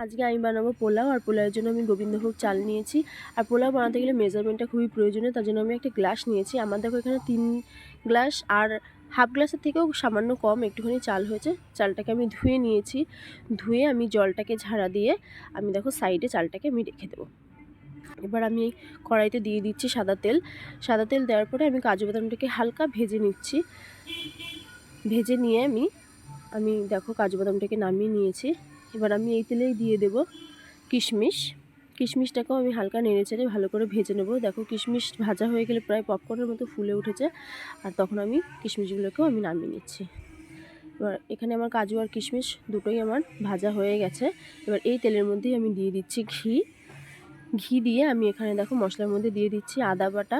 আজকে আমি বানাবো পোলাও। আর পোলাওয়ের জন্য আমি গোবিন্দভোগ চাল নিয়েছি। আর পোলাও বানাতে গেলে মেজারমেন্টটা খুবই প্রয়োজনীয়, তার জন্য আমি একটা গ্লাস নিয়েছি। আমার দেখো এখানে 3 গ্লাস, আর হাফ গ্লাসের থেকেও সামান্য কম একটুখানি চাল হয়েছে। চালটাকে আমি ধুয়ে নিয়েছি। ধুয়ে আমি জলটাকে ঝাড়া দিয়ে আমি দেখো সাইডে চালটাকে আমি রেখে দেবো। এবার আমি কড়াইতে দিয়ে দিচ্ছি সাদা তেল। সাদা তেল দেওয়ার পরে আমি কাজু বাদামটাকে হালকা ভেজে নিচ্ছি। ভেজে নিয়ে আমি দেখো কাজু বাদামটাকে নামিয়ে নিয়েছি। এবার আমি এই তেলেই দিয়ে দেব কিশমিশ। কিশমিশটাকেও আমি হালকা নেড়েচেড়ে ভালো করে ভেজে নেব। দেখো কিশমিশ ভাজা হয়ে গেলে প্রায় পপকর্নের মতো ফুলে উঠেছে, আর তখন আমি কিশমিশগুলোকেও আমি নামিয়ে নিচ্ছি। এবার এখানে আমার কাজু আর কিশমিশ দুটোই আমার ভাজা হয়ে গেছে। এবার এই তেলের মধ্যেই আমি দিয়ে দিচ্ছি ঘি দিয়ে আমি এখানে দেখো মশলার মধ্যে দিয়ে দিচ্ছি আদা বাটা,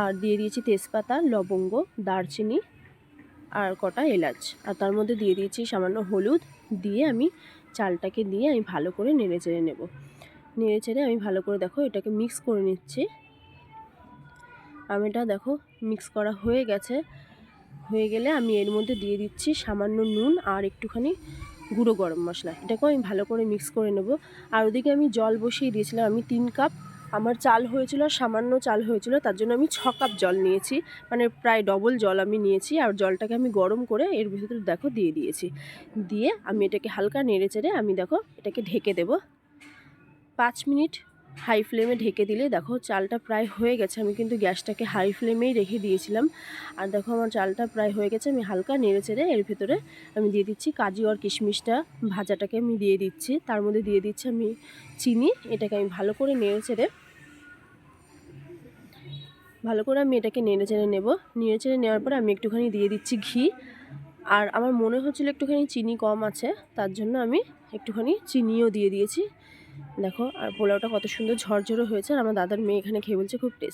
আর দিয়ে দিয়েছি তেজপাতা, লবঙ্গ, দারচিনি আর কটা এলাচ, আর তার মধ্যে দিয়ে দিয়েছি সামান্য হলুদ। দিয়ে আমি চালটাকে দিয়ে আমি ভালো করে নেড়েচেড়ে নেব। নেড়েচেড়ে আমি ভালো করে দেখো এটাকে মিক্স করে নিচ্ছি। এটা দেখো মিক্স করা হয়ে গেছে। হয়ে গেলে আমি এর মধ্যে দিয়ে দিচ্ছি সামান্য নুন আর একটুখানি গুঁড়ো গরম মশলা। এটাকেও আমি ভালো করে মিক্স করে নেব। আর ওদিকে আমি জল বসিয়ে দিয়েছিলাম। আমি 3 কাপ আমার চাল হয়েছিল, সামান্য চাল হয়েছিল, তার জন্য আমি 6 কাপ জল নিয়েছি, মানে প্রায় ডবল জল আমি নিয়েছি। আর জলটাকে আমি গরম করে এর ভিতরে দেখো দিয়ে দিয়েছি। দিয়ে আমি এটাকে হালকা নেড়েচেড়ে আমি দেখো এটাকে ঢেকে দেব 5 মিনিট। হাই ফ্লেমে ঢেকে দিলে দেখো চালটা প্রায় হয়ে গেছে। আমি কিন্তু গ্যাসটাকে হাই ফ্লেমেই রেখে দিয়েছিলাম। আর দেখো আমার চালটা প্রায় হয়ে গেছে। আমি হালকা নেড়েচেড়ে এর ভেতরে আমি দিয়ে দিচ্ছি কাজু আর কিশমিশটা ভাজাটাকে আমি দিয়ে দিচ্ছি। তার মধ্যে দিয়ে দিচ্ছি আমি চিনি। এটাকে আমি ভালো করে নেড়েচেড়ে আমি এটাকে নেড়েচেড়ে নেব। নেড়েচেড়ে নেওয়ার পরে আমি একটুখানি দিয়ে দিচ্ছি ঘি। আর আমার মনে হচ্ছিল একটুখানি চিনি কম আছে, তার জন্য আমি একটুখানি চিনিও দিয়ে দিয়েছি। দেখো আর পোলাওটা কত সুন্দর ঝরঝরে হয়েছে। আর আমার দাদার মেয়ে এখানে খেয়ে বলছে খুব টেস্টি।